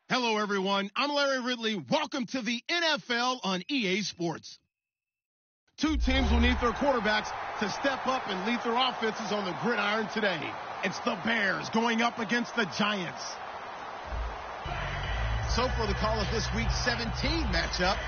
Hello, everyone. I'm Larry Ridley. Welcome to the NFL on EA Sports. Two teams will need their quarterbacks to step up and lead their offenses on the gridiron today. It's the Bears going up against the Giants. So for the call of this week's 17 matchup,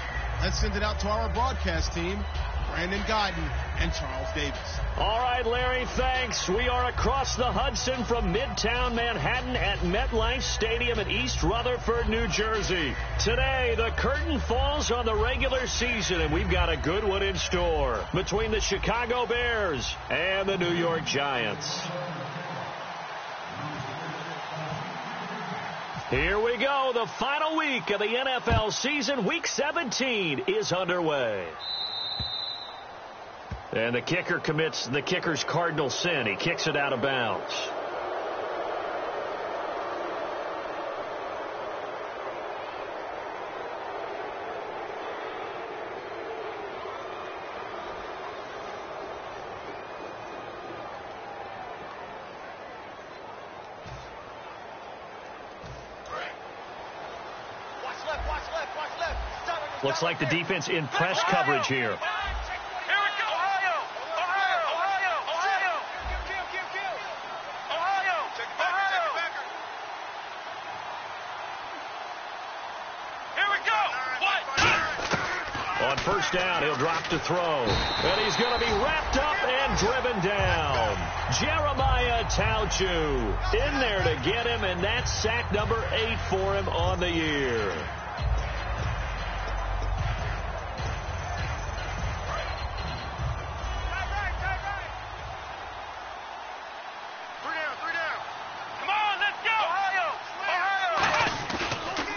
let's send it out to our broadcast team, Brandon Godden and Charles Davis. All right, Larry, thanks. We are across the Hudson from Midtown Manhattan at MetLife Stadium in East Rutherford, New Jersey. Today, the curtain falls on the regular season, and we've got a good one in store between the Chicago Bears and the New York Giants. Here we go. The final week of the NFL season. Week 17 is underway. And the kicker commits the kicker's cardinal sin. He kicks it out of bounds. Looks like the defense in press coverage here. On first down, he'll drop to throw. And he's going to be wrapped up and driven down. Jeremiah Tauchu in there to get him, and that's sack number 8 for him on the year.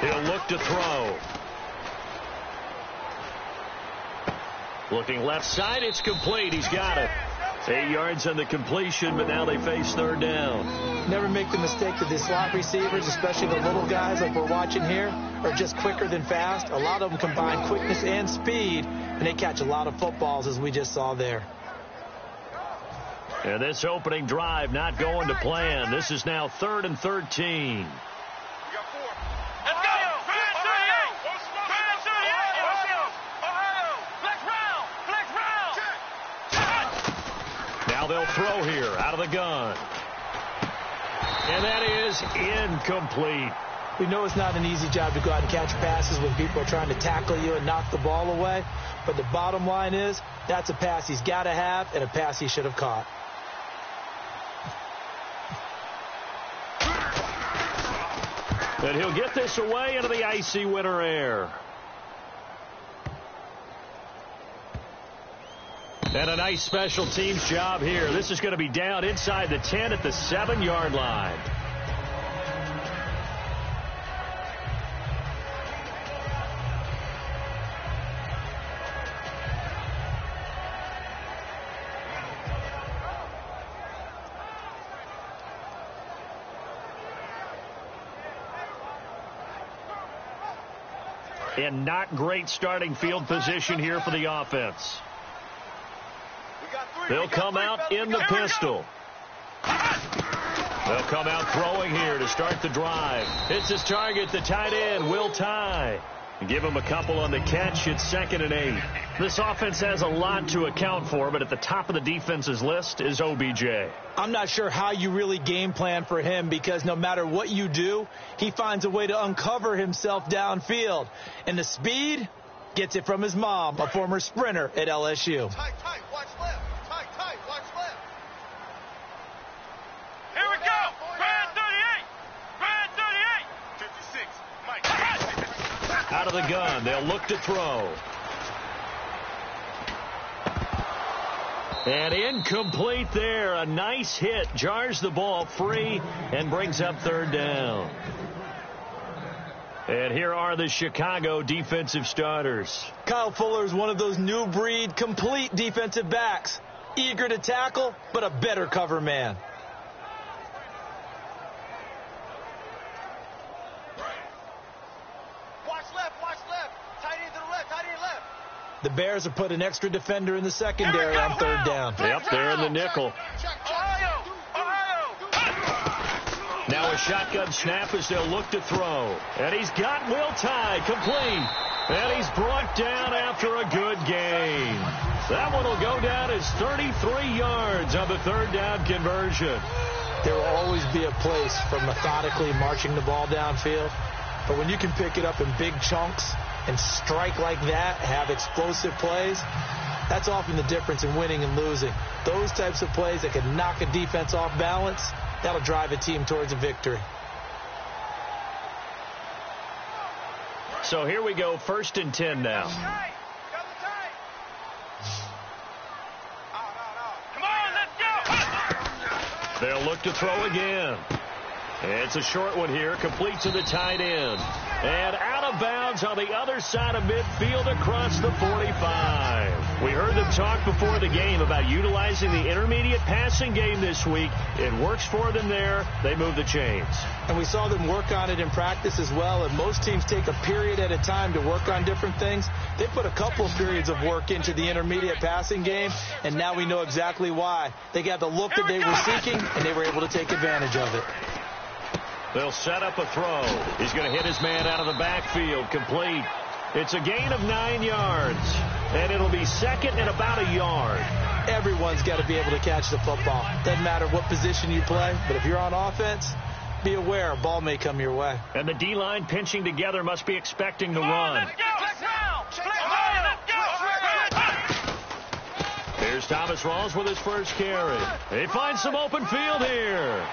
He'll look to throw. Looking left side, it's complete. He's got it. 8 yards on the completion, but now they face third down. Never make the mistake that the slot receivers, especially the little guys like we're watching here, are just quicker than fast. A lot of them combine quickness and speed, and they catch a lot of footballs, as we just saw there. And this opening drive not going to plan. This is now 3rd and 13. They'll throw here out of the gun. And that is incomplete. We know it's not an easy job to go out and catch passes when people are trying to tackle you and knock the ball away. But the bottom line is that's a pass he's got to have and a pass he should have caught. And he'll get this away into the icy winter air. And a nice special teams job here. This is going to be down inside the 10 at the 7-yard line. And not great starting field position here for the offense. They'll come out in the pistol. They'll come out throwing here to start the drive. It's his target, the tight end, Will Tye. Give him a couple on the catch. It's 2nd and 8. This offense has a lot to account for, but at the top of the defense's list is OBJ. I'm not sure how you really game plan for him, because no matter what you do, he finds a way to uncover himself downfield. And the speed gets it from his mom, a former sprinter at LSU. Tight, watch left. Tight, watch left. Here we go. Brad 38. 56. Mike. Out of the gun. They'll look to throw. And incomplete there. A nice hit. Jars the ball free and brings up 3rd down. And here are the Chicago defensive starters. Kyle Fuller is one of those new breed complete defensive backs. Eager to tackle, but a better cover man. Watch left. Tight end to the left. The Bears have put an extra defender in the secondary on 3rd down. Yep, they're in the nickel. Ohio. Now a shotgun snap as they'll look to throw. And he's got Will Tye complete. And he's brought down after a good gain. That one will go down as 33 yards on the 3rd down conversion. There will always be a place for methodically marching the ball downfield. But when you can pick it up in big chunks and strike like that, have explosive plays, that's often the difference in winning and losing. Those types of plays that can knock a defense off balance, that'll drive a team towards a victory. So here we go, 1st and 10 now. Come on, let's go. They'll look to throw again. It's a short one here, complete to the tight end. And out of bounds on the other side of midfield across the 45. We heard them talk before the game about utilizing the intermediate passing game this week. It works for them there. They move the chains. And we saw them work on it in practice as well. And most teams take a period at a time to work on different things. They put a couple of periods of work into the intermediate passing game, and now we know exactly why. They got the look that they were seeking, and they were able to take advantage of it. They'll set up a throw. He's going to hit his man out of the backfield. Complete. It's a gain of 9 yards. And it'll be 2nd and about a yard. Everyone's got to be able to catch the football. Doesn't matter what position you play, but if you're on offense, be aware a ball may come your way. And the D-line pinching together must be expecting the run. Here's Thomas Rawls with his first carry. He finds some open field here.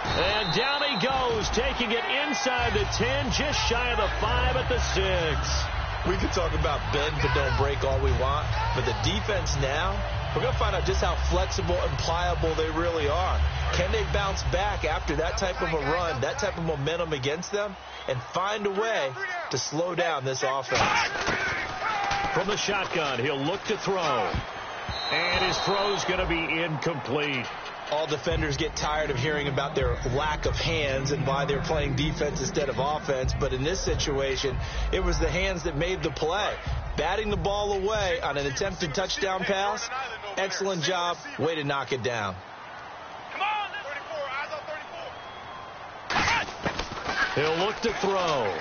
And down he goes, taking it inside the 10, just shy of the 5 at the 6. We could talk about bend but don't break all we want, but the defense now, we're going to find out just how flexible and pliable they really are. Can they bounce back after that type of a run, that type of momentum against them, and find a way to slow down this offense? From the shotgun, he'll look to throw. And his throw's going to be incomplete. All defenders get tired of hearing about their lack of hands and why they're playing defense instead of offense. But in this situation, it was the hands that made the play. Batting the ball away on an attempted touchdown pass. Excellent job. Way to knock it down. Come on, 34, eyes on 34. He'll look to throw.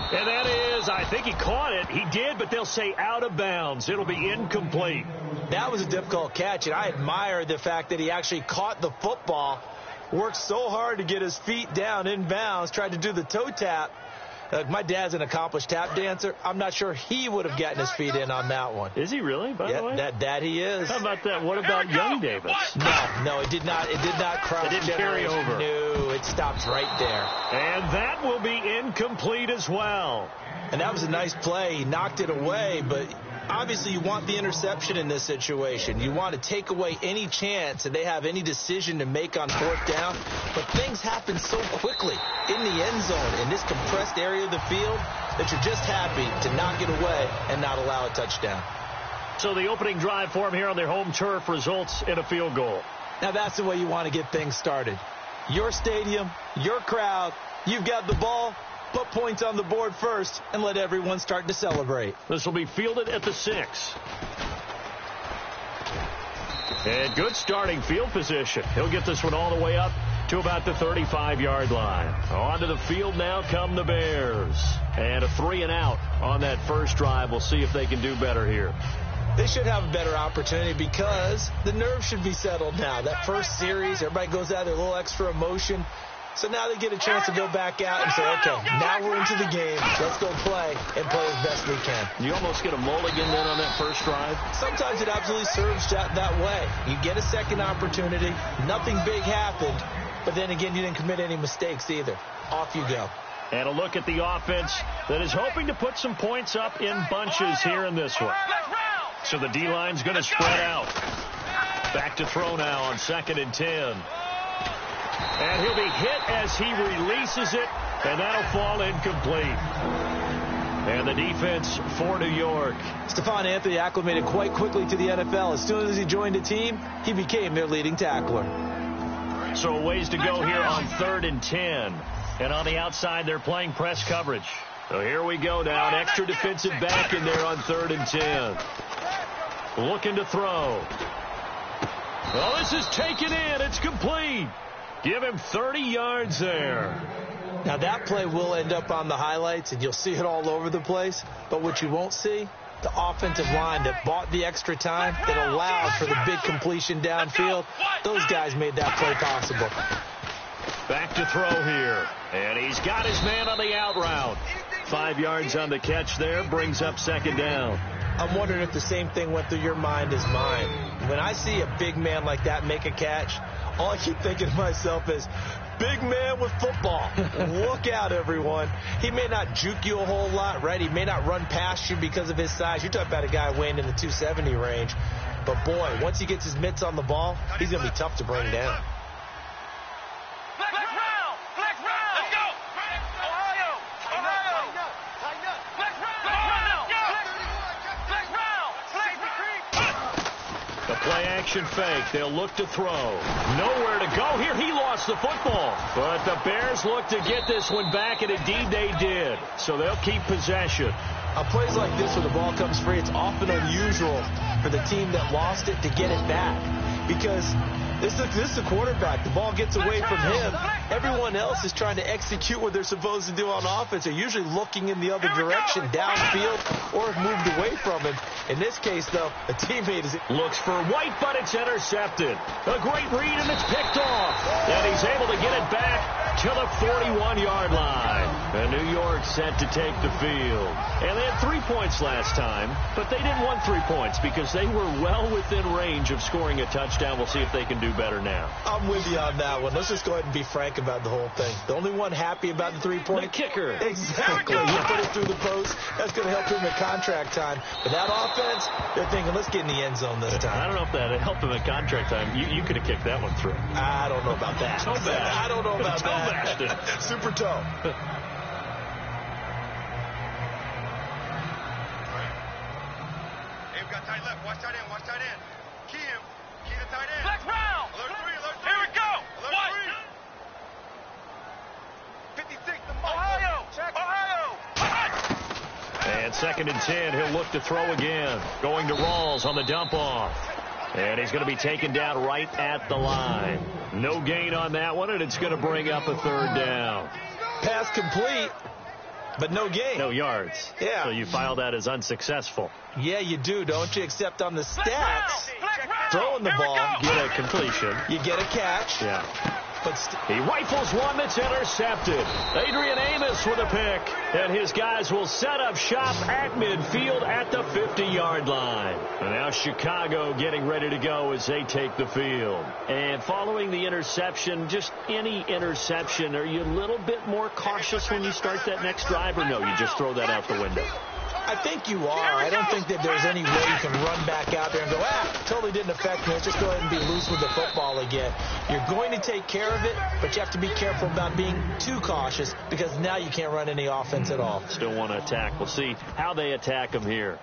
And that is, I think he caught it. He did, but they'll say out of bounds. It'll be incomplete. That was a difficult catch, and I admire the fact that he actually caught the football, worked so hard to get his feet down in bounds, tried to do the toe tap. My dad's an accomplished tap dancer. I'm not sure he would have gotten his feet in on that one. Is he really, by the way? That he is. How about that? What about Young Davis? No, it did not. It did not cross. It didn't carry over. No, it stopped right there. And that will be incomplete as well. And that was a nice play. He knocked it away, but obviously you want the interception in this situation. You want to take away any chance that they have any decision to make on 4th down. But things happen so quickly in the end zone in this compressed area of the field that you're just happy to knock it away and not allow a touchdown. So the opening drive for them here on their home turf results in a field goal. Now that's the way you want to get things started. Your stadium, your crowd, you've got the ball. Put points on the board first and let everyone start to celebrate. This will be fielded at the 6. And good starting field position. He'll get this one all the way up to about the 35-yard line. Onto the field now come the Bears. And a 3-and-out on that first drive. We'll see if they can do better here. They should have a better opportunity because the nerves should be settled now. That first series, everybody goes out there, a little extra emotion. So now they get a chance to go back out and say, okay, now we're into the game. Let's go play and play as best we can. You almost get a mulligan then on that first drive? Sometimes it absolutely serves that way. You get a second opportunity. Nothing big happened. But then again, you didn't commit any mistakes either. Off you go. And a look at the offense that is hoping to put some points up in bunches here in this one. So the D-line's going to spread out. Back to throw now on 2nd and 10. And he'll be hit as he releases it, and that'll fall incomplete. And the defense for New York. Stephon Anthony acclimated quite quickly to the NFL. As soon as he joined the team, he became their leading tackler. So a ways to go here on 3rd and 10. And on the outside, they're playing press coverage. So here we go now. An extra defensive back in there on 3rd and 10. Looking to throw. Well, this is taken in. It's complete. Give him 30 yards there. Now, that play will end up on the highlights, and you'll see it all over the place. But what you won't see, the offensive line that bought the extra time, that allowed for the big completion downfield, those guys made that play possible. Back to throw here. And he's got his man on the out route. 5 yards on the catch there, brings up 2nd down. I'm wondering if the same thing went through your mind as mine. When I see a big man like that make a catch, all I keep thinking to myself is, big man with football. Look out, everyone. He may not juke you a whole lot, right? He may not run past you because of his size. You're talking about a guy weighing in the 270 range. But, boy, once he gets his mitts on the ball, he's going to be tough to bring down. Play-action fake. They'll look to throw. Nowhere to go here. He lost the football. But the Bears look to get this one back, and indeed they did. So they'll keep possession. On plays like this where the ball comes free, it's often unusual for the team that lost it to get it back. Because this is a quarterback. The ball gets away from him. Everyone else is trying to execute what they're supposed to do on offense. They're usually looking in the other direction, downfield, or have moved away from him. In this case, though, a teammate is... Looks for White, but it's intercepted. A great read, and it's picked off. And he's able to get it back to the 41-yard line. And New York set to take the field. And they had 3 points last time, but they didn't want 3 points because they were well within range of scoring a touchdown. We'll see if they can do better now. I'm with you on that one. Let's just go ahead and be frank about the whole thing. The only one happy about the 3-point... The kicker. Exactly. You put it through the post. That's going to help him at contract time. But that offense, they're thinking, let's get in the end zone this time. I don't know if that helped him at contract time. You could have kicked that one through. I don't know about that. Toe bash. I don't know about toe that. Bashed. Super toe. Tight left, watch tight end, watch tight end. Key him, key the tight end. Flex round! Alert 3, alert 3. Here we go! Alert 3. 56, the Ohio! Check. Ohio! And 2nd and 10, he'll look to throw again. Going to Rawls on the dump off. And he's going to be taken down right at the line. No gain on that one, and it's going to bring up a 3rd down. Pass complete, but no gain. No yards. Yeah. So you file that as unsuccessful. Yeah, you do, don't you? Except on the stats, throwing the ball, Get a completion. you get a catch. Yeah. But he rifles one that's intercepted. Adrian Amos with a pick. And his guys will set up shop at midfield at the 50-yard line. And now Chicago getting ready to go as they take the field. And following the interception, just any interception, are you a little bit more cautious when you start that next drive, or no, you just throw that out the window? I think you are. I don't think that there's any way you can run back out there and go, totally didn't affect me. Let's just go ahead and be loose with the football again. You're going to take care of it, but you have to be careful about being too cautious because now you can't run any offense at all. Still want to attack. We'll see how they attack him here.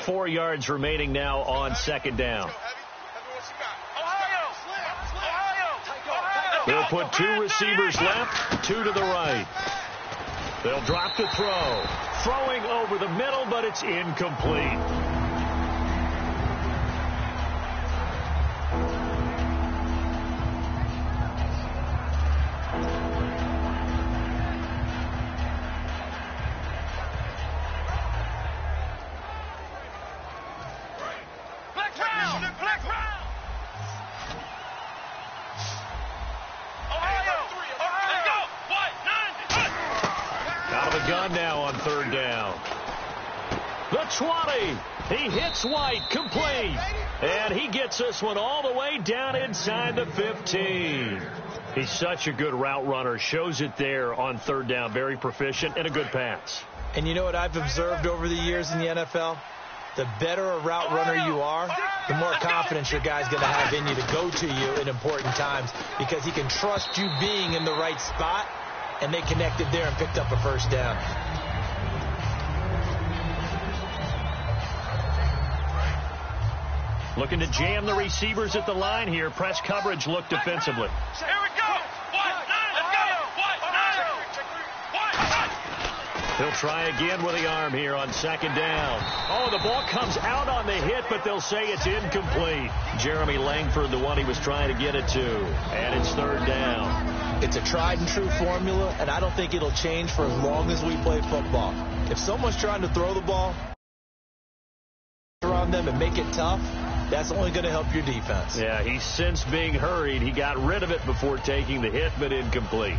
Four yards remaining now on 2nd down. They'll put 2 receivers left, 2 to the right. They'll drop to throw. Throwing over the middle, but it's incomplete. Gun now on third down. The 20. He hits White, complete. And he gets this one all the way down inside the 15. He's such a good route runner. Shows it there on third down. Very proficient and a good pass. And you know what I've observed over the years in the NFL? The better a route runner you are, the more confidence your guy's going to have in you to go to you in important times, because he can trust you being in the right spot. And they connected there and picked up a first down. Looking to jam the receivers at the line here. Press coverage look defensively. Here we go. Let's go. He'll try again with the arm here on second down. Oh, the ball comes out on the hit, but they'll say it's incomplete. Jeremy Langford, the one he was trying to get it to. And it's third down. It's a tried and true formula, and I don't think it'll change for as long as we play football. If someone's trying to throw the ball around them and make it tough, that's only going to help your defense. Yeah, he's since being hurried. He got rid of it before taking the hit, but incomplete.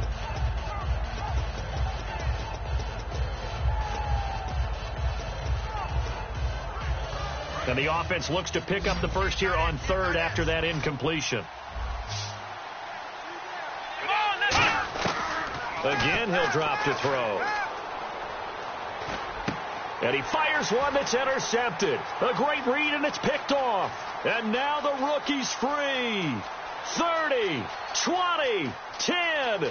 And the offense looks to pick up the first here on third after that incompletion. Again, he'll drop to throw. And he fires one that's intercepted. A great read, and it's picked off. And now the rookie's free. 30, 20, 10, 5,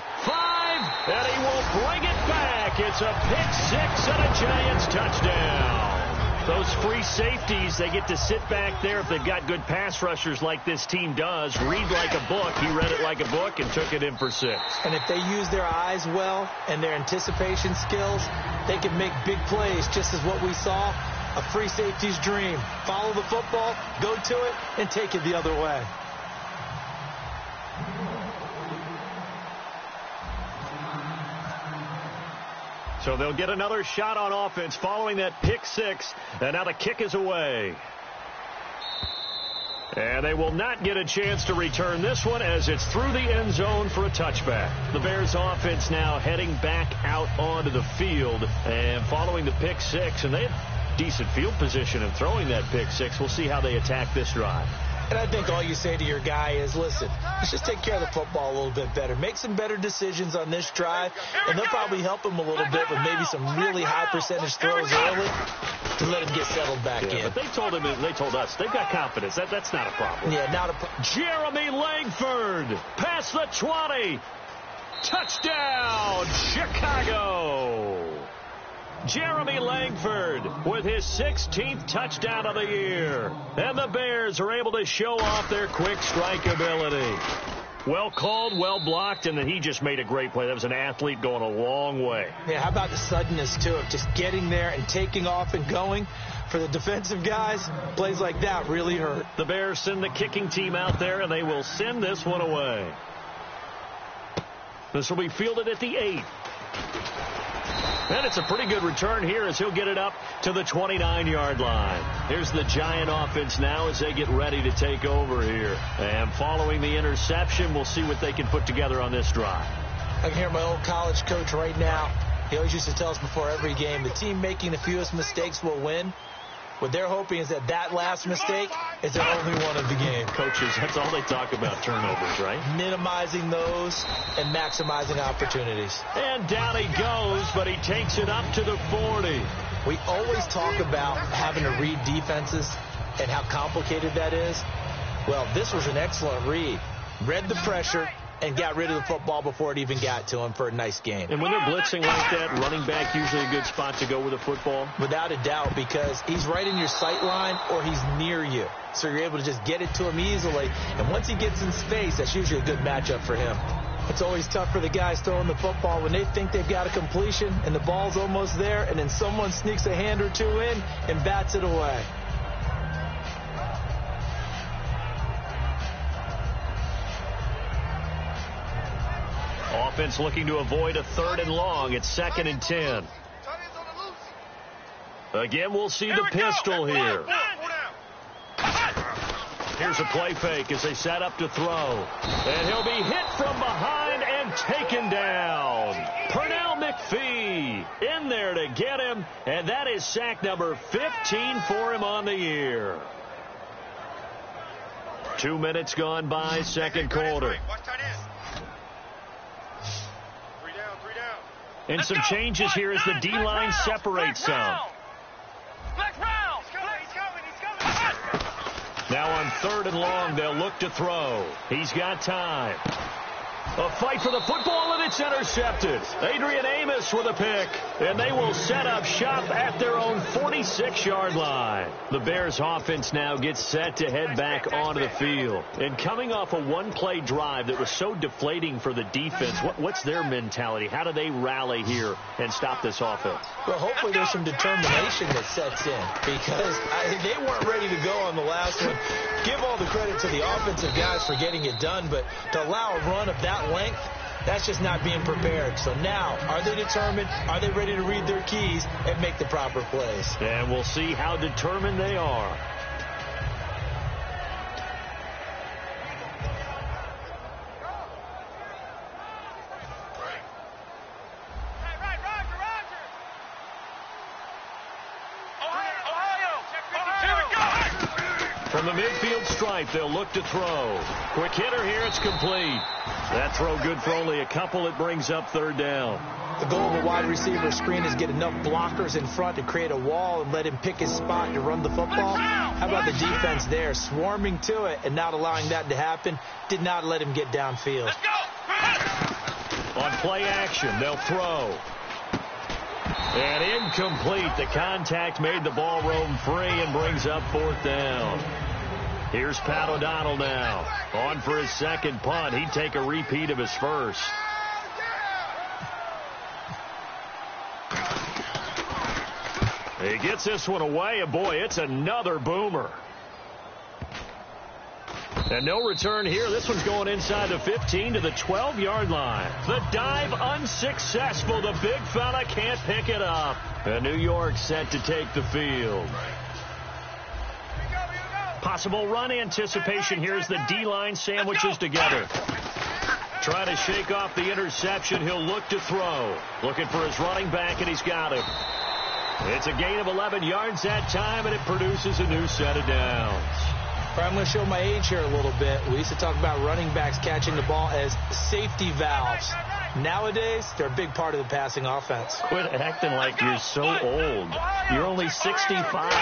and he will bring it back. It's a pick six and a Giants touchdown. Those free safeties, they get to sit back there if they've got good pass rushers like this team does. Read like a book. He read it like a book and took it in for 6. And if they use their eyes well and their anticipation skills, they can make big plays, just as what we saw. A free safety's dream. Follow the football, go to it, and take it the other way. So they'll get another shot on offense following that pick six. And now the kick is away. And they will not get a chance to return this one as it's through the end zone for a touchback. The Bears offense now heading back out onto the field and following the pick six. And they have decent field position in throwing that pick six. We'll see how they attack this drive. And I think all you say to your guy is, listen, let's just take care of the football a little bit better. Make some better decisions on this drive, and they'll probably help him a little bit with maybe some really high percentage throws early to let him get settled back in. But they told us, they've got confidence. That's not a problem. Yeah, not a problem. Jeremy Langford, past the 20. Touchdown, Chicago. Jeremy Langford with his 16th touchdown of the year. And the Bears are able to show off their quick strike ability. Well called, well blocked, and then he just made a great play. That was an athlete going a long way. Yeah, how about the suddenness, too, of just getting there and taking off and going? For the defensive guys, plays like that really hurt. The Bears send the kicking team out there, and they will send this one away. This will be fielded at the 8. And it's a pretty good return here as he'll get it up to the 29-yard line. Here's the Giant offense now as they get ready to take over here. And following the interception, we'll see what they can put together on this drive. I can hear my old college coach right now. He always used to tell us before every game, the team making the fewest mistakes will win. What they're hoping is that last mistake is their only one of the game. Coaches, that's all they talk about, turnovers, right? Minimizing those and maximizing opportunities. And down he goes, but he takes it up to the 40. We always talk about having to read defenses and how complicated that is. Well, this was an excellent read. Read the pressure and got rid of the football before it even got to him for a nice gain. And when they're blitzing like that, running back usually a good spot to go with the football? Without a doubt, because he's right in your sight line or he's near you. So you're able to just get it to him easily. And once he gets in space, that's usually a good matchup for him. It's always tough for the guys throwing the football when they think they've got a completion and the ball's almost there, and then someone sneaks a hand or two in and bats it away. Offense looking to avoid a 3rd and long. It's 2nd and 10. Again, we'll see the pistol here. Here's a play fake as they set up to throw. And he'll be hit from behind and taken down. Pernell McPhee in there to get him. And that is sack number 15 for him on the year. 2 minutes gone by, second quarter. And some changes here as the D-line separates some. Now on 3rd and long, they'll look to throw. He's got time. A fight for the football, and it's intercepted. Adrian Amos with a pick, and they will set up shop at their own 46-yard line. The Bears offense now gets set to head back onto the field. And coming off a one-play drive that was so deflating for the defense, what's their mentality? How do they rally here and stop this offense? Well, hopefully there's some determination that sets in, because they weren't ready to go on the last one. Give all the credit to the offensive guys for getting it done, but to allow a run of that length, that's just not being prepared. So now, are they determined? Are they ready to read their keys and make the proper plays? And we'll see how determined they are. From the midfield stripe, they'll look to throw. Quick hitter here, it's complete. That throw good for only a couple. It brings up 3rd down. The goal of a wide receiver screen is get enough blockers in front to create a wall and let him pick his spot to run the football. How about the defense there, swarming to it and not allowing that to happen? Did not let him get downfield. On play action, they'll throw. And incomplete. The contact made the ball roam free and brings up 4th down. Here's Pat O'Donnell now. On for his second punt. He'd take a repeat of his first. He gets this one away, and boy, it's another boomer. And no return here. This one's going inside the 15 to the 12-yard line. The dive unsuccessful. The big fella can't pick it up. And New York set to take the field. Possible run anticipation here as the D-line sandwiches together. Trying to shake off the interception. He'll look to throw. Looking for his running back, and he's got him. It's a gain of 11 yards that time, and it produces a new set of downs. I'm going to show my age here a little bit. We used to talk about running backs catching the ball as safety valves. Nowadays, they're a big part of the passing offense. Quit acting like you're so old. You're only 65.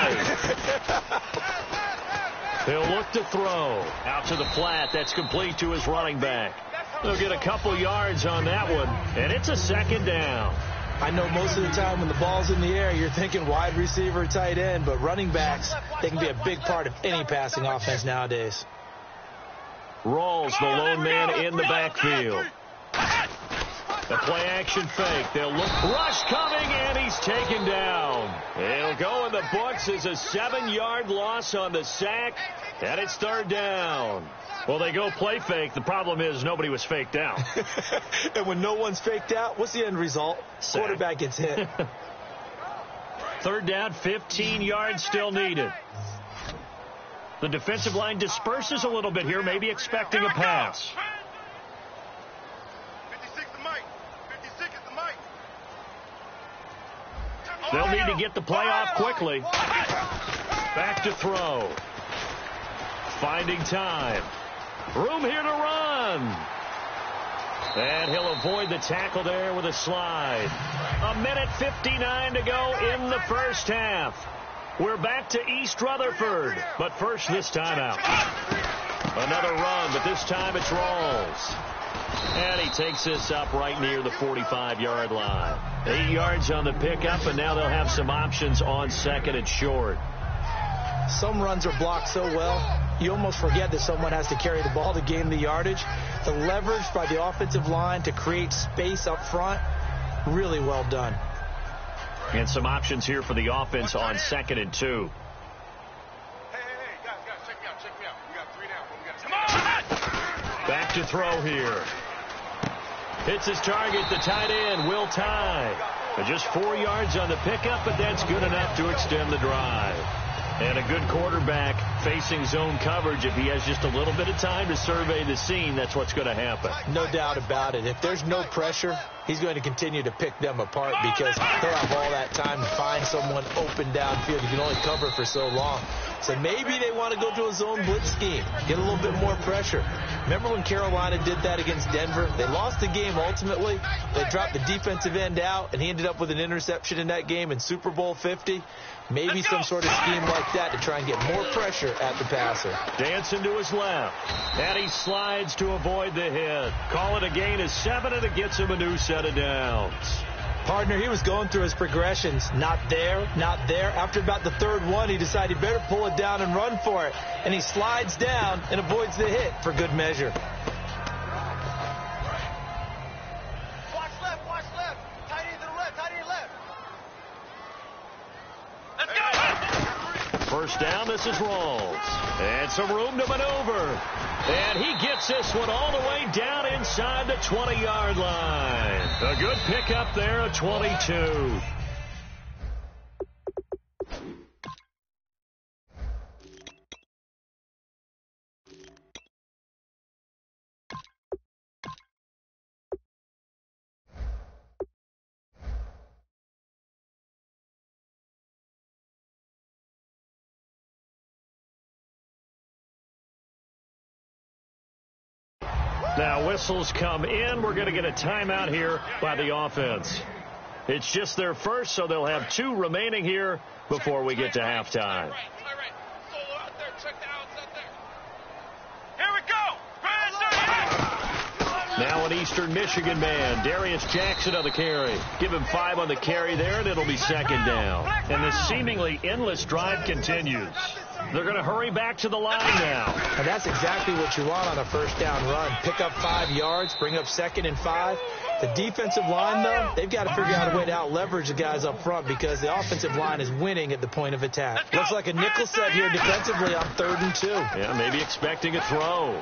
He'll look to throw. Out to the flat. That's complete to his running back. They'll get a couple yards on that one, and it's a 2nd down. I know most of the time when the ball's in the air, you're thinking wide receiver, tight end, but running backs, they can be a big part of any passing offense nowadays. Rawls, the lone man in the backfield. The play action fake. They'll look. Rush coming, and he's taken down. He'll go in the books as a 7-yard loss on the sack, and it's 3rd down. Well, they go play fake. The problem is nobody was faked out. And when no one's faked out, what's the end result? Sack. Quarterback gets hit. 3rd down, 15 yards still needed. The defensive line disperses a little bit here, maybe expecting a pass. 56 the mic. 56 is the mic. They'll need to get the play off quickly. Back to throw. Finding time. Room here to run. And he'll avoid the tackle there with a slide. 1:59 to go in the first half. We're back to East Rutherford. But first, this timeout. Another run, but this time it's Rawls. And he takes this up right near the 45-yard line. 8 yards on the pickup, and now they'll have some options on 2nd and short. Some runs are blocked so well, you almost forget that someone has to carry the ball to gain the yardage. The leverage by the offensive line to create space up front, really well done. And some options here for the offense on 2nd and 2. Hey, guys, check me out. We got 3 down, but we got to come on! Back to throw here. Hits his target, the tight end, Will Tye. Just 4 yards on the pickup, but that's good enough to extend the drive. And a good quarterback facing zone coverage. If he has just a little bit of time to survey the scene, that's what's going to happen. No doubt about it. If there's no pressure, he's going to continue to pick them apart because they'll have all that time to find someone open downfield. You can only cover for so long. So maybe they want to go to a zone blitz scheme, get a little bit more pressure. Remember when Carolina did that against Denver? They lost the game ultimately. They dropped the defensive end out, and he ended up with an interception in that game in Super Bowl 50. Maybe some sort of scheme like that to try and get more pressure at the passer. Dancing to his left. And he slides to avoid the hit. Call it a gain of 7, and it gets him a new set of downs. Partner, he was going through his progressions. Not there, not there. After about the 3rd one, he decided he better pull it down and run for it. And he slides down and avoids the hit for good measure. Watch left. Tight end to the left, Let's go! First down, this is Rawls. And some room to maneuver. And he gets this one all the way down inside the 20-yard line. A good pickup there, a 22. Now whistles come in. We're going to get a timeout here by the offense. It's just their first, so they'll have 2 remaining here before we get to halftime. Here we go! Now an Eastern Michigan man, Darius Jackson on the carry. Give him 5 on the carry there, and it'll be 2nd down. And the seemingly endless drive continues. They're going to hurry back to the line now. And that's exactly what you want on a first down run. Pick up 5 yards, bring up 2nd and 5. The defensive line, though, they've got to figure out a way to out-leverage the guys up front because the offensive line is winning at the point of attack. Looks like a nickel set here defensively on 3rd and 2. Yeah, maybe expecting a throw.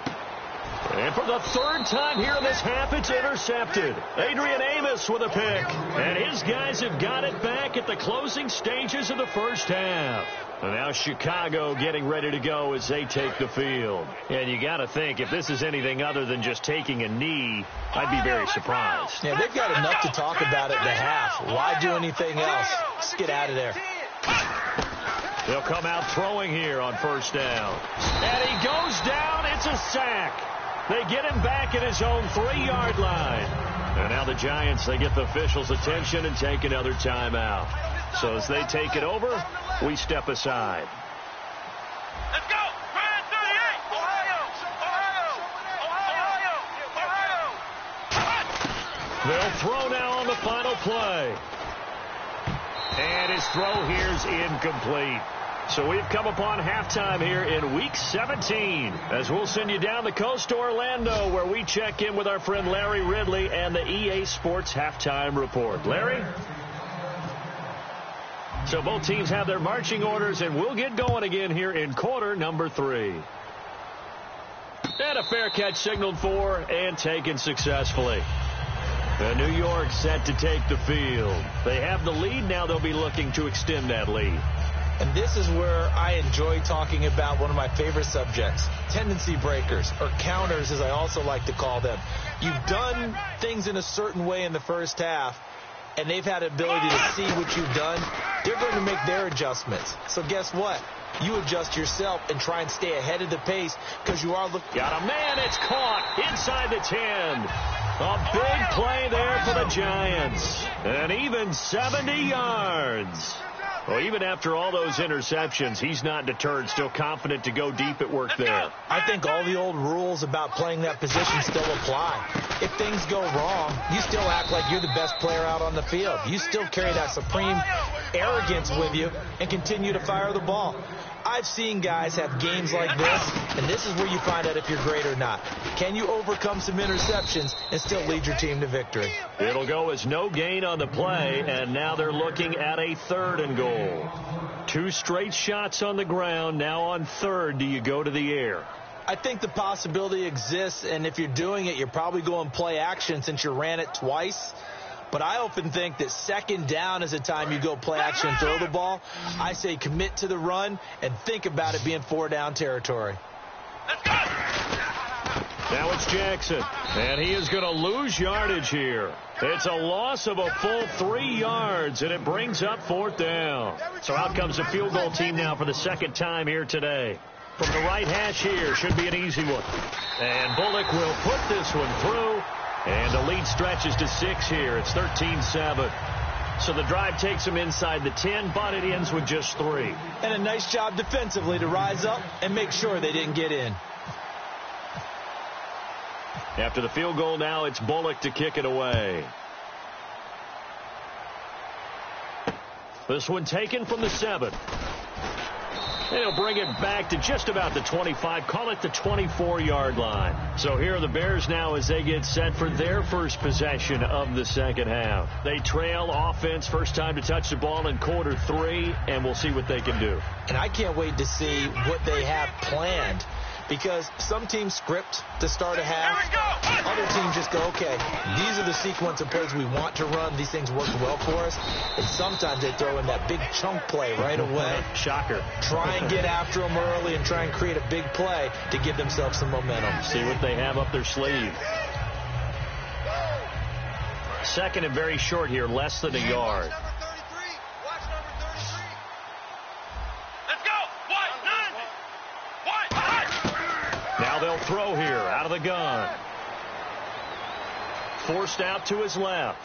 And for the 3rd time here in this half, it's intercepted. Adrian Amos with a pick. And his guys have got it back at the closing stages of the first half. And now Chicago getting ready to go as they take the field. And you got to think, if this is anything other than just taking a knee, I'd be very surprised. Yeah, they've got enough to talk about at the half. Why do anything else? Just get out of there. They'll come out throwing here on first down. And he goes down. It's a sack. They get him back at his own 3-yard line. And now the Giants, they get the officials' attention and take another timeout. So as they take it over, we step aside. Let's go! 38! Ohio! They'll throw now on the final play. And his throw here's incomplete. So we've come upon halftime here in Week 17 as we'll send you down the coast to Orlando where we check in with our friend Larry Ridley and the EA Sports Halftime Report. Larry? So both teams have their marching orders, and we'll get going again here in quarter number 3. And a fair catch signaled for and taken successfully. And New York set to take the field. They have the lead. Now they'll be looking to extend that lead. And this is where I enjoy talking about one of my favorite subjects, tendency breakers, or counters as I also like to call them. You've done things in a certain way in the first half, and they've had the ability to see what you've done. They're going to make their adjustments. So guess what? You adjust yourself and try and stay ahead of the pace because you are looking. Got a man. It's caught inside the 10. A big play there for the Giants. And even 70 yards. Well, even after all those interceptions, he's not deterred, still confident to go deep at work there. I think all the old rules about playing that position still apply. If things go wrong, you still act like you're the best player out on the field. You still carry that supreme arrogance with you and continue to fire the ball. I've seen guys have games like this, and this is where you find out if you're great or not. Can you overcome some interceptions and still lead your team to victory? It'll go as no gain on the play, and now they're looking at a 3rd and goal. 2 straight shots on the ground. Now on 3rd, do you go to the air? I think the possibility exists, and if you're doing it, you're probably going play action since you ran it twice. But I often think that 2nd down is the time you go play action and throw the ball. I say commit to the run and think about it being 4 down territory. Let's go! Now it's Jackson, and he is going to lose yardage here. It's a loss of a full 3 yards, and it brings up 4th down. So out comes the field goal team now for the 2nd time here today. From the right hash here, should be an easy one. And Bullock will put this one through. And the lead stretches to 6 here. It's 13-7. So the drive takes them inside the 10, but it ends with just 3. And a nice job defensively to rise up and make sure they didn't get in. After the field goal now, it's Bullock to kick it away. This one taken from the 7. They'll bring it back to just about the 25, call it the 24-yard line. So here are the Bears now as they get set for their first possession of the 2nd half. They trail offense, first time to touch the ball in quarter 3, and we'll see what they can do. And I can't wait to see what they have planned, because some teams script to start a half. Other teams just go, okay, these are the sequence of plays we want to run. These things work well for us. And sometimes they throw in that big chunk play right away. Shocker. Try and get after them early and try and create a big play to give themselves some momentum. See what they have up their sleeve. 2nd and very short here, less than a yard. Watch number 33. Let's go! Wide! Now they'll throw here out of the gun. Forced out to his left.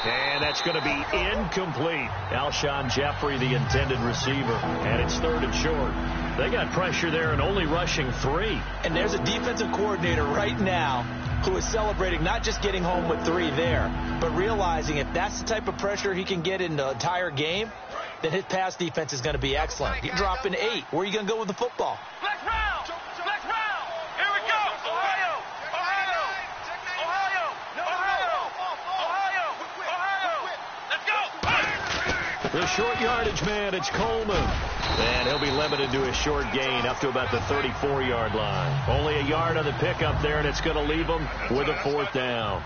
And that's going to be incomplete. Alshon Jeffrey, the intended receiver. And it's 3rd and short. They got pressure there and only rushing 3. And there's a defensive coordinator right now who is celebrating not just getting home with 3 there, but realizing if that's the type of pressure he can get in the entire game, then his pass defense is going to be excellent. You're dropping 8. Where are you going to go with the football? Flex round! Flex round! Here we go! Ohio! Ohio! Ohio! Ohio! Ohio! Let's go! The short yardage man, it's Coleman. And he'll be limited to a short gain up to about the 34-yard line. Only a yard on the pickup there, and it's going to leave him with a 4th down.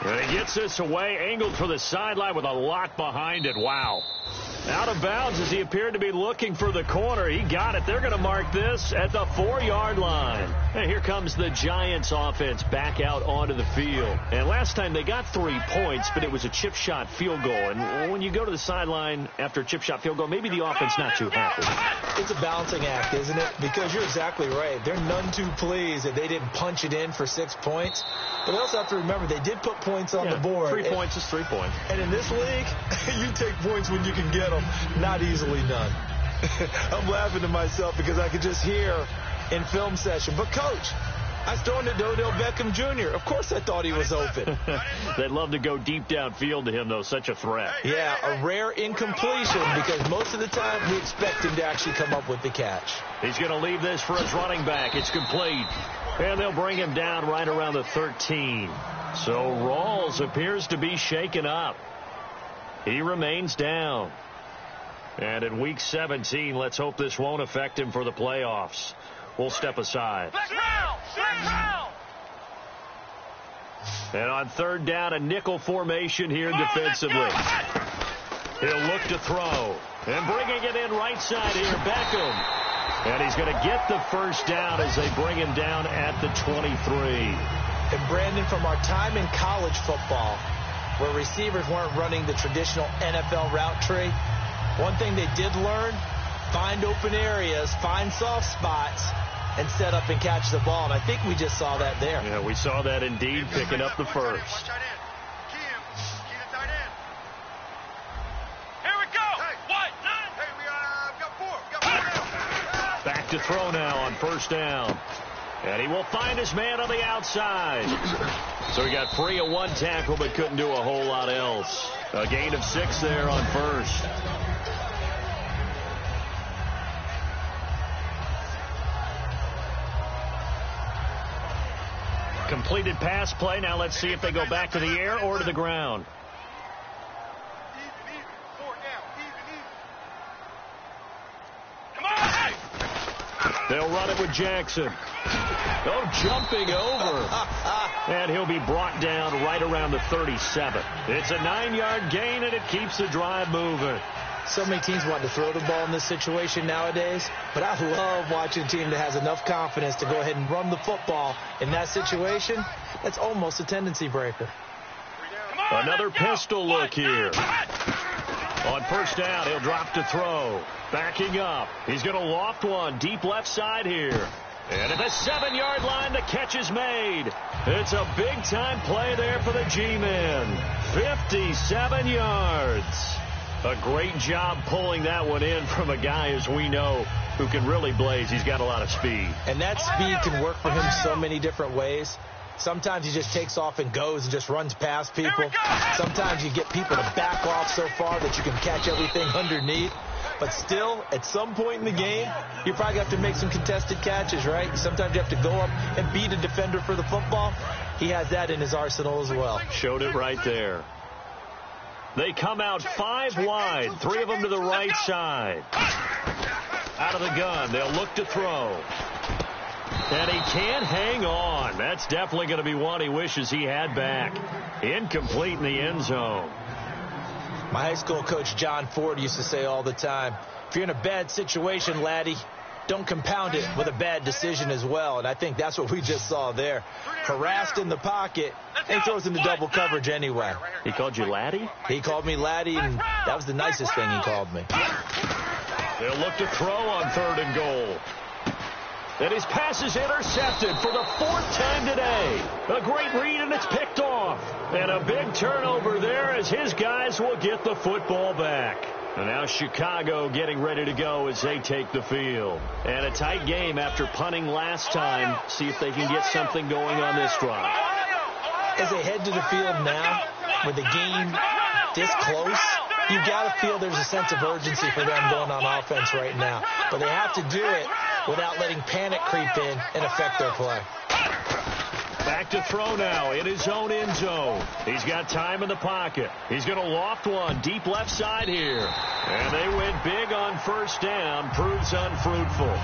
And he gets this away, angled for the sideline with a lot behind it. Wow. Out of bounds as he appeared to be looking for the corner. He got it. They're going to mark this at the 4-yard line. And here comes the Giants offense back out onto the field. And last time they got 3 points, but it was a chip shot field goal. And when you go to the sideline after a chip shot field goal, maybe the offense not too happy. It's a balancing act, isn't it? Because you're exactly right. They're none too pleased that they didn't punch it in for 6 points. But they also have to remember they did put points on the board. 3 points is 3 points. And in this league, you take points when you can get them. Not easily done. I'm laughing to myself because I could just hear in film session. But, Coach, I was throwing it to Odell Beckham Jr. Of course I thought he was open. They'd love to go deep downfield to him, though. Such a threat. Yeah, a rare incompletion because most of the time we expect him to actually come up with the catch. He's going to leave this for his running back. It's complete. And they'll bring him down right around the 13. So Rawls appears to be shaken up. He remains down. And in Week 17, let's hope this won't affect him for the playoffs. We'll step aside. And on 3rd down, a nickel formation here defensively. He'll look to throw. And bringing it in right side here, Beckham. And he's going to get the first down as they bring him down at the 23. And Brandon, from our time in college football, where receivers weren't running the traditional NFL route tree, one thing they did learn, find open areas, find soft spots, and set up and catch the ball. And I think we just saw that there. Yeah, we saw that indeed, picking up the first. Here we go! What? Hey, we got 4. Back to throw now on 1st down. And he will find his man on the outside. So he got free of one tackle but couldn't do a whole lot else. A gain of 6 there on first. Completed pass play. Now let's see if they go back to the air or to the ground. They'll run it with Jackson. Oh, jumping over. And he'll be brought down right around the 37. It's a 9-yard gain, and it keeps the drive moving. So many teams want to throw the ball in this situation nowadays, but I love watching a team that has enough confidence to go ahead and run the football in that situation. That's almost a tendency breaker. Another pistol look here. On first down, he'll drop to throw. Backing up. He's going to loft one deep left side here. And at the 7-yard line, the catch is made. It's a big-time play there for the G-men. 57 yards. A great job pulling that one in from a guy, as we know, who can really blaze. He's got a lot of speed. And that speed can work for him so many different ways. Sometimes he just takes off and goes and just runs past people. Sometimes you get people to back off so far that you can catch everything underneath. But still, at some point in the game, you probably have to make some contested catches, right? Sometimes you have to go up and beat a defender for the football. He has that in his arsenal as well. Showed it right there. They come out 5 wide, 3 of them to the right side. Out of the gun, they'll look to throw. And he can't hang on. That's definitely going to be one he wishes he had back. Incomplete in the end zone. My high school coach, John Ford, used to say all the time, if you're in a bad situation, laddie, don't compound it with a bad decision as well. And I think that's what we just saw there. Harassed in the pocket, and he throws into double coverage anyway. He called you laddie? He called me laddie, and that was the nicest thing he called me. They'll look to throw on 3rd and goal. And his pass is intercepted for the 4th time today. A great read, and it's picked off. And a big turnover there as his guys will get the football back. And now Chicago getting ready to go as they take the field. And a tight game after punting last time. See if they can get something going on this drive. As they head to the field now, with the game this close, you've got to feel there's a sense of urgency for them going on offense right now. But they have to do it without letting panic creep in and affect their play. Back to throw now in his own end zone. He's got time in the pocket. He's going to loft one deep left side here. And they went big on first down. Proves unfruitful.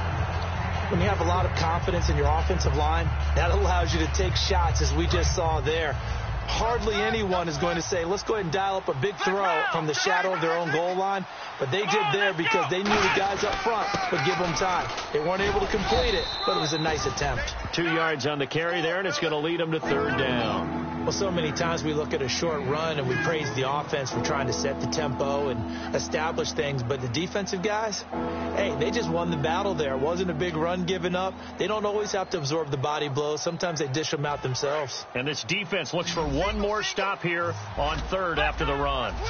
When you have a lot of confidence in your offensive line, that allows you to take shots, as we just saw there. Hardly anyone is going to say, let's go ahead and dial up a big throw from the shadow of their own goal line. But they did there because they knew the guys up front would give them time. They weren't able to complete it, but it was a nice attempt. 2 yards on the carry there, and it's going to lead them to 3rd down. Well, so many times we look at a short run and we praise the offense for trying to set the tempo and establish things. But the defensive guys, hey, they just won the battle there. It wasn't a big run given up. They don't always have to absorb the body blows. Sometimes they dish them out themselves. And this defense looks for one more stop here on 3rd after the run. Here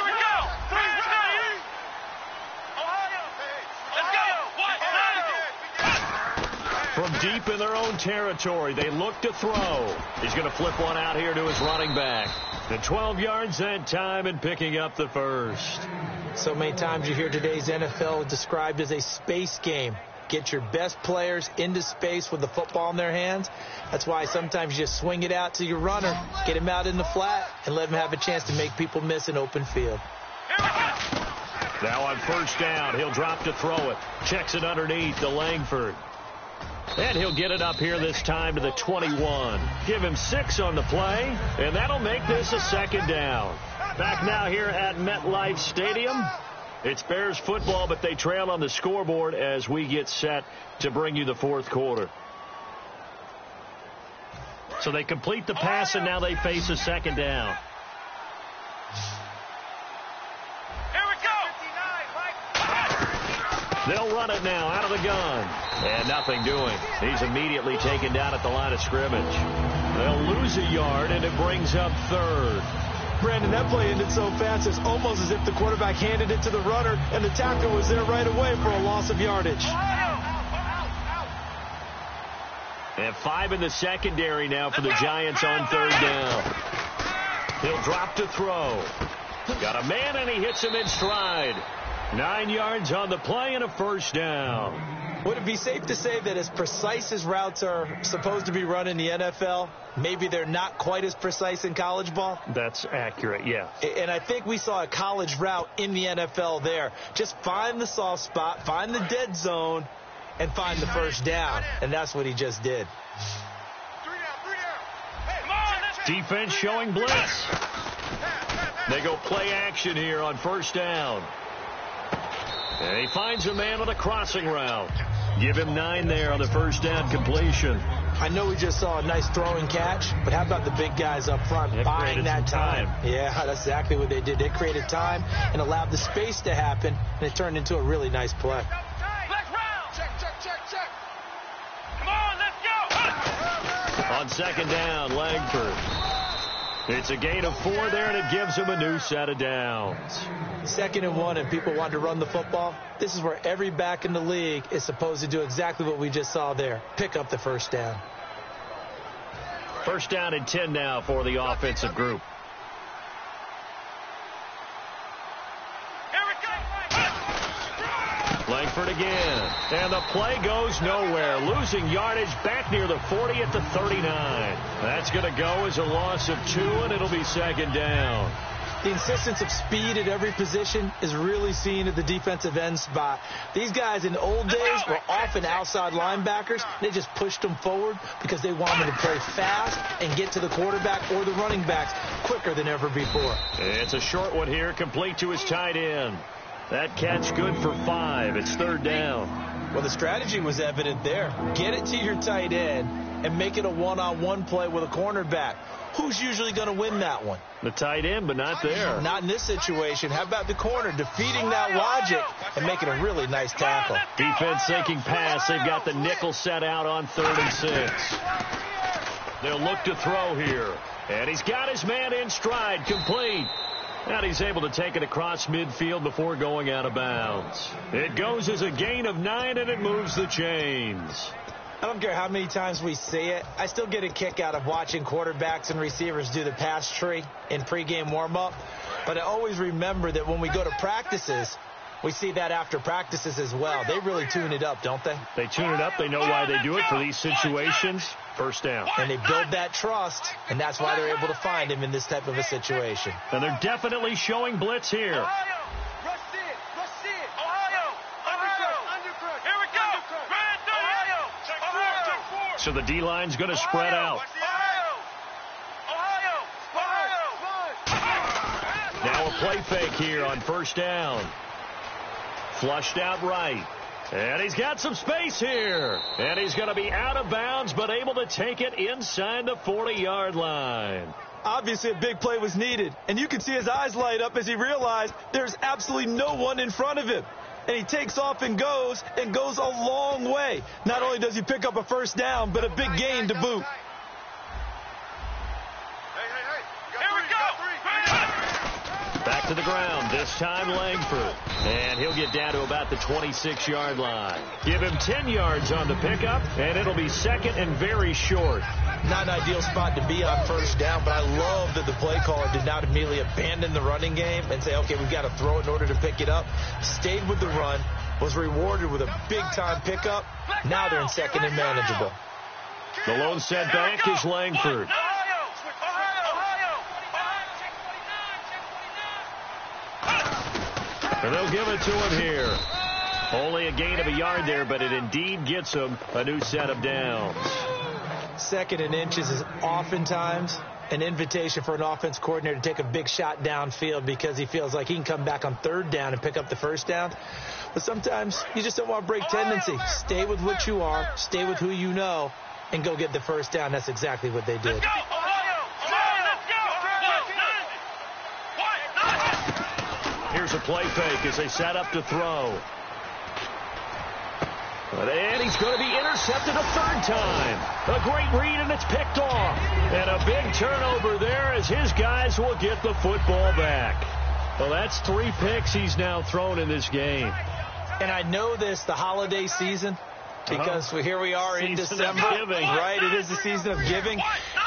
we go. From deep in their own territory, they look to throw. He's going to flip one out here to his running back. The 12 yards that time and picking up the first. So many times you hear today's NFL described as a space game. Get your best players into space with the football in their hands. That's why sometimes you just swing it out to your runner, get him out in the flat, and let him have a chance to make people miss an open field. Now on first down, he'll drop to throw it. Checks it underneath to Langford. And he'll get it up here this time to the 21. Give him 6 on the play, and that'll make this a 2nd down. Back now here at MetLife Stadium. It's Bears football, but they trail on the scoreboard as we get set to bring you the 4th quarter. So they complete the pass, and now they face a 2nd down. Here we go. They'll run it now out of the gun. And nothing doing. He's immediately taken down at the line of scrimmage. They'll lose a yard, and it brings up 3rd. Brandon, that play ended so fast, it's almost as if the quarterback handed it to the runner, and the tackle was there right away for a loss of yardage. And 5 in the secondary now for the Giants on 3rd down. He'll drop to throw. Got a man, and he hits him in stride. 9 yards on the play and a 1st down. Would it be safe to say that as precise as routes are supposed to be run in the NFL, maybe they're not quite as precise in college ball? That's accurate, yeah. And I think we saw a college route in the NFL there. Just find the soft spot, find the dead zone, and find the 1st down. And that's what he just did. Defense showing blitz. They go play action here on 1st down. And he finds a man on a crossing route. Give him 9 there on the 1st down completion. I know we just saw a nice throwing catch, but how about the big guys up front buying that time? Yeah, that's exactly what they did. They created time and allowed the space to happen, and it turned into a really nice play. Come on, let's go. On 2nd down, Langford. It's a gain of 4 there, and it gives him a new set of downs. 2nd and 1, and people want to run the football. This is where every back in the league is supposed to do exactly what we just saw there. Pick up the 1st down. 1st down and 10 now for the offensive group. Langford again. And the play goes nowhere. Losing yardage back near the 40 at the 39. That's going to go as a loss of 2, and it'll be 2nd down. The insistence of speed at every position is really seen at the defensive end spot. These guys in the old days were often outside linebackers. They just pushed them forward because they wanted to play fast and get to the quarterback or the running backs quicker than ever before. It's a short one here, complete to his tight end. That catch good for 5. It's 3rd down. Well, the strategy was evident there. Get it to your tight end and make it a one-on-one play with a cornerback. Who's usually going to win that one? The tight end, but not there. Not in this situation. How about the corner defeating that logic and making a really nice tackle? Defense sinking pass. They've got the nickel set out on 3rd and 6. They'll look to throw here. And he's got his man in stride, complete. And he's able to take it across midfield before going out of bounds. It goes as a gain of 9, and it moves the chains. I don't care how many times we see it. I still get a kick out of watching quarterbacks and receivers do the pass tree in pregame warm-up. But I always remember that when we go to practices, we see that after practices as well. They really tune it up, don't they? They tune it up. They know why they do it for these situations. 1st down. And they build that trust, and that's why they're able to find him in this type of a situation. And they're definitely showing blitz here. So the D-line's going to spread out. Now a play fake here on 1st down. Flushed out right. And he's got some space here. And he's going to be out of bounds, but able to take it inside the 40-yard line. Obviously, a big play was needed. And you can see his eyes light up as he realized there's absolutely no one in front of him. And he takes off and goes a long way. Not only does he pick up a 1st down, but a big gain to boot. Back to the ground, this time Langford. And he'll get down to about the 26-yard line. Give him 10 yards on the pickup, and it'll be 2nd and very short. Not an ideal spot to be on 1st down, but I love that the play caller did not immediately abandon the running game and say, okay, we've got to throw it in order to pick it up. Stayed with the run, was rewarded with a big-time pickup. Now they're in 2nd and manageable. The lone setback is Langford. And they'll give it to him here. Only a gain of a yard there, but it indeed gets him a new set of downs. 2nd and inches is oftentimes an invitation for an offense coordinator to take a big shot downfield because he feels like he can come back on 3rd down and pick up the 1st down. But sometimes you just don't want to break tendency. Stay with what you are, stay with who you know, and go get the 1st down. That's exactly what they did. Here's a play fake as they set up to throw. And he's going to be intercepted a 3rd time. A great read, and it's picked off. And a big turnover there as his guys will get the football back. Well, that's 3 picks he's now thrown in this game. And I know this, the holiday season, Because here we are in December, right? It is the season of giving.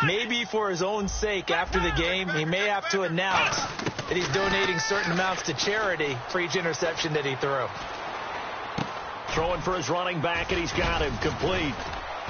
Maybe for his own sake, after the game, he may have to announce that he's donating certain amounts to charity for each interception that he threw. Throwing for his running back, and he's got him complete.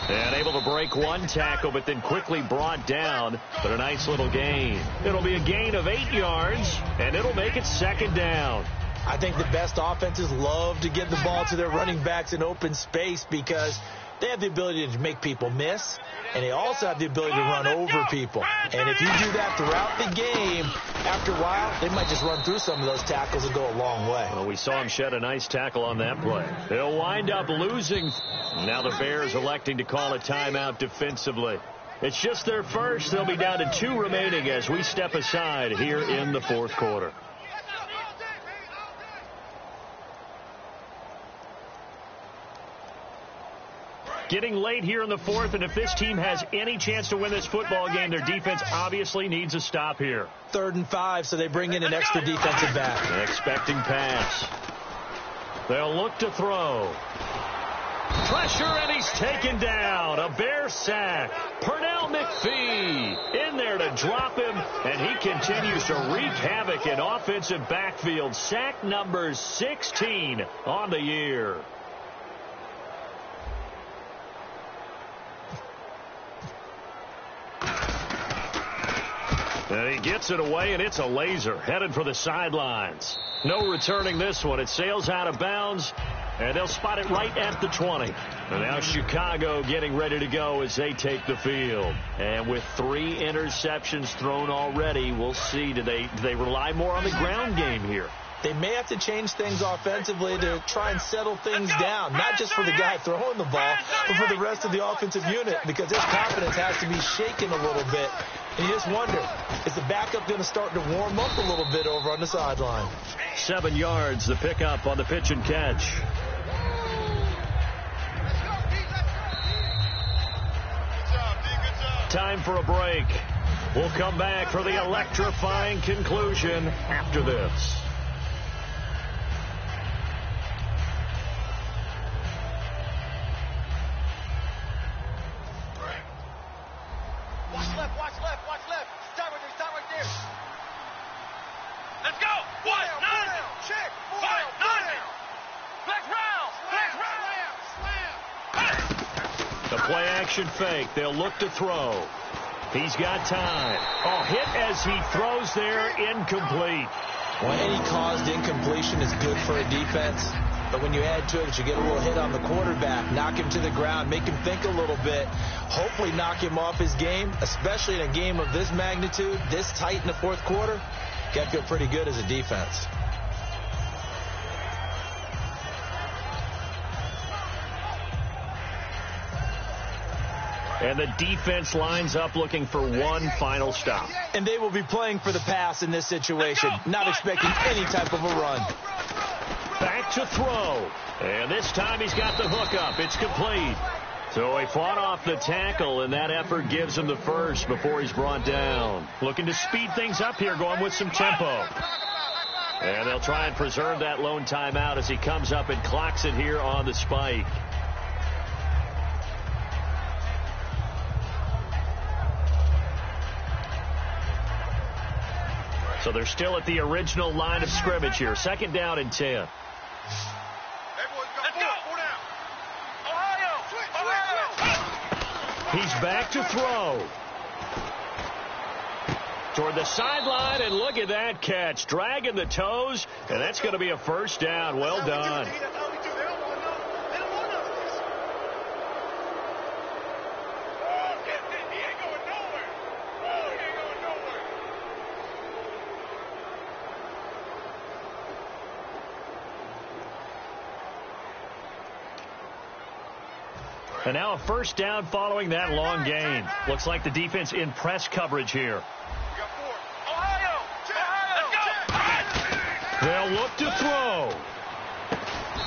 And able to break one tackle, but then quickly brought down. But a nice little gain. It'll be a gain of 8 yards, and it'll make it 2nd down. I think the best offenses love to give the ball to their running backs in open space because they have the ability to make people miss, and they also have the ability to run over people. And if you do that throughout the game, after a while, they might just run through some of those tackles and go a long way. Well, we saw him shed a nice tackle on that play. They'll wind up losing. Now the Bears electing to call a timeout defensively. It's just their first. They'll be down to 2 remaining as we step aside here in the 4th quarter. Getting late here in the 4th, and if this team has any chance to win this football game, their defense obviously needs a stop here. 3rd and 5, so they bring in an extra defensive back. An expecting pass. They'll look to throw. Pressure, and he's taken down. A Bear sack. Pernell McPhee in there to drop him, and he continues to wreak havoc in offensive backfield. Sack number 16 on the year. And he gets it away, and it's a laser headed for the sidelines. No returning this one. It sails out of bounds, and they'll spot it right at the 20. And now Chicago getting ready to go as they take the field. And with 3 interceptions thrown already, we'll see. Do they rely more on the ground game here? They may have to change things offensively to try and settle things down, not just for the guy throwing the ball, but for the rest of the offensive unit, because his confidence has to be shaken a little bit. And you just wonder, is the backup going to start to warm up a little bit over on the sideline? 7 yards, the pickup on the pitch and catch. Time for a break. We'll come back for the electrifying conclusion after this. Watch left. Start right there. Let's go. 1, 9. Check. 5, 9. Black round. The play action fake. They'll look to throw. He's got time. Oh, hit as he throws there, incomplete. Well, any caused incompletion is good for a defense. But when you add to it, you get a little hit on the quarterback, knock him to the ground, make him think a little bit, hopefully knock him off his game, especially in a game of this magnitude, this tight in the 4th quarter. Got to feel pretty good as a defense. And the defense lines up looking for one final stop. And they will be playing for the pass in this situation, not expecting any type of a run. Back to throw. And this time he's got the hook up. It's complete. So he fought off the tackle, and that effort gives him the first before he's brought down. Looking to speed things up here, going with some tempo. And they'll try and preserve that lone timeout as he comes up and clocks it here on the spike. So they're still at the original line of scrimmage here. 2nd down and 10. Let's go. Ohio. He's back to throw. Toward the sideline, and look at that catch. Dragging the toes, and that's going to be a first down. Well done. And now a first down following that long gain. Looks like the defense in press coverage here. They'll look to throw.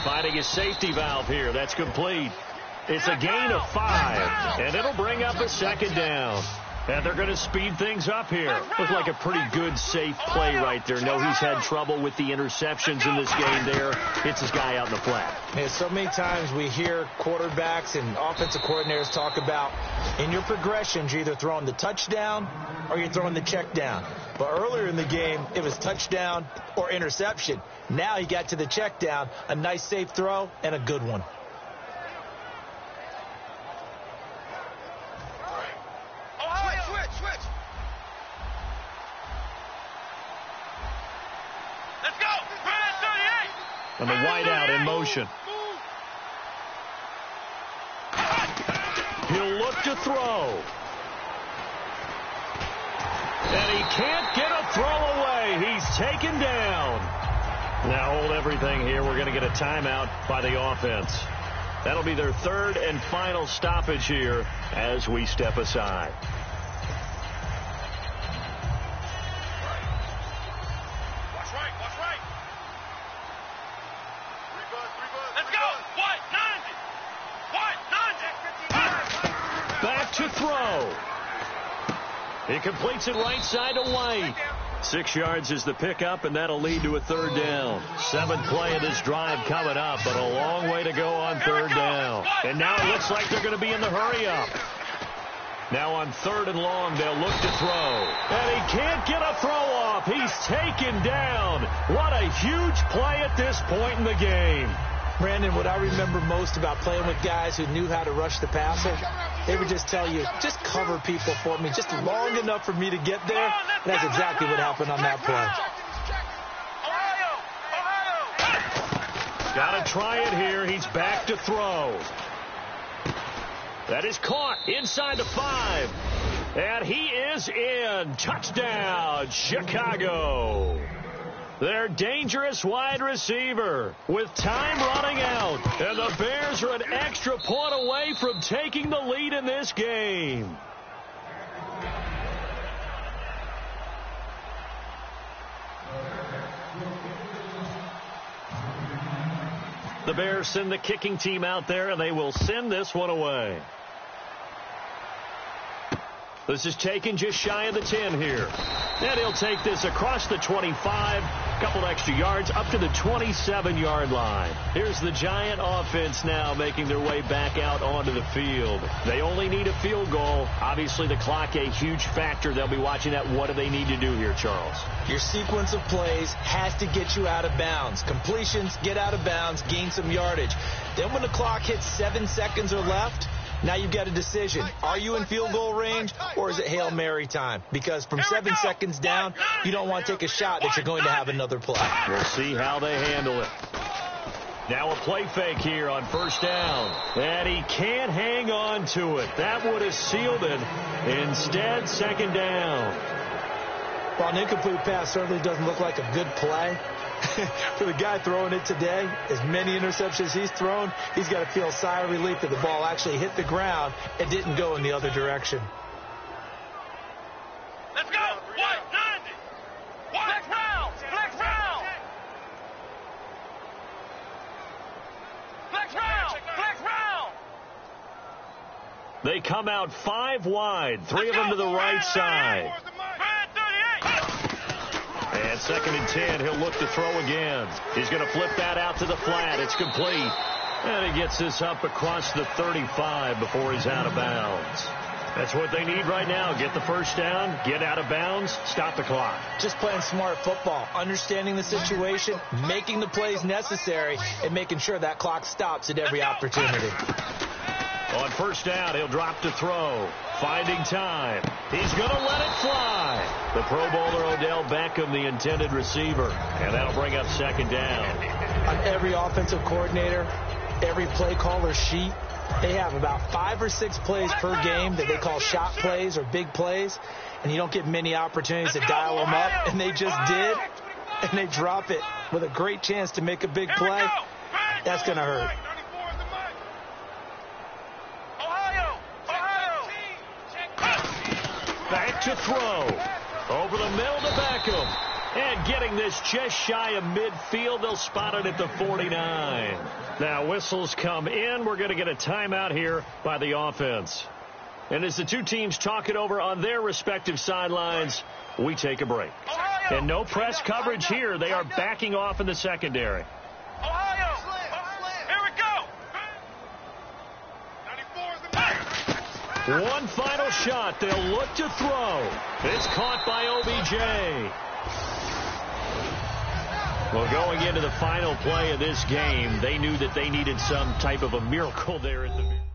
Finding his safety valve here. That's complete. It's a gain of 5, and it'll bring up a 2nd down. And they're going to speed things up here. Looked like a pretty good, safe play right there. No, he's had trouble with the interceptions in this game there. Hits his guy out in the flat. Man, so many times we hear quarterbacks and offensive coordinators talk about in your progressions, you're either throwing the touchdown or you're throwing the check down. But earlier in the game, it was touchdown or interception. Now he got to the check down, a nice safe throw, and a good one. Switch. Let's go. 38. And the wideout in motion. He'll look to throw. And he can't get a throw away. He's taken down. Now hold everything here. We're going to get a timeout by the offense. That'll be their third and final stoppage here as we step aside. Watch right. Let's go. What? 90. Back to throw. He completes it right side to White. 6 yards is the pickup, and that'll lead to a third down. 7th play of this drive coming up, but a long way to go on third down. And now it looks like they're going to be in the hurry-up. Now on 3rd and long, they'll look to throw. And he can't get a throw off. He's taken down. What a huge play at this point in the game. Brandon, what I remember most about playing with guys who knew how to rush the passer, they would just tell you, just cover people for me, just long enough for me to get there. And that's exactly what happened on that play. Got to try it here. He's back to throw. That is caught inside the 5. And he is in. Touchdown, Chicago. Their dangerous wide receiver with time running out. And the Bears are an extra point away from taking the lead in this game. The Bears send the kicking team out there, and they will send this one away. This is taken just shy of the 10 here. And he'll take this across the 25, couple extra yards, up to the 27-yard line. Here's the Giant offense now making their way back out onto the field. They only need a field goal. Obviously, the clock a huge factor. They'll be watching that. What do they need to do here, Charles? Your sequence of plays has to get you out of bounds. Completions, get out of bounds, gain some yardage. Then when the clock hits 7 seconds or left, now you've got a decision. Are you in field goal range, or is it Hail Mary time? Because from 7 seconds down, you don't want to take a shot that you're going to have another play. We'll see how they handle it. Now a play fake here on 1st down. And he can't hang on to it. That would have sealed it. Instead, 2nd down. Well, an incomplete pass certainly doesn't look like a good play. For the guy throwing it today, as many interceptions he's thrown, he's got to feel a sigh of relief that the ball actually hit the ground and didn't go in the other direction. Let's go. What? 90. Flex round. They come out 5 wide, 3 of them to the right side. And 2nd and 10, he'll look to throw again. He's going to flip that out to the flat. It's complete. And he gets this up across the 35 before he's out of bounds. That's what they need right now. Get the 1st down, get out of bounds, stop the clock. Just playing smart football, understanding the situation, making the plays necessary, and making sure that clock stops at every opportunity. On 1st down, he'll drop to throw. Finding time. He's going to let it fly. The Pro Bowler Odell Beckham, the intended receiver. And that'll bring up 2nd down. On every offensive coordinator, every play caller sheet, they have about 5 or 6 plays per game that they call shot plays or big plays. And you don't get many opportunities to dial them up. And they just did. And they drop it with a great chance to make a big play. That's going to hurt. Back to throw. Over the middle to Beckham. And getting this just shy of midfield. They'll spot it at the 49. Now whistles come in. We're going to get a timeout here by the offense. And as the two teams talk it over on their respective sidelines, we take a break. Ohio. And no press coverage here. They are backing off in the secondary. Ohio. Here we go. One final shot. They'll look to throw. It's caught by OBJ. Well, going into the final play of this game, they knew that they needed some type of a miracle there at the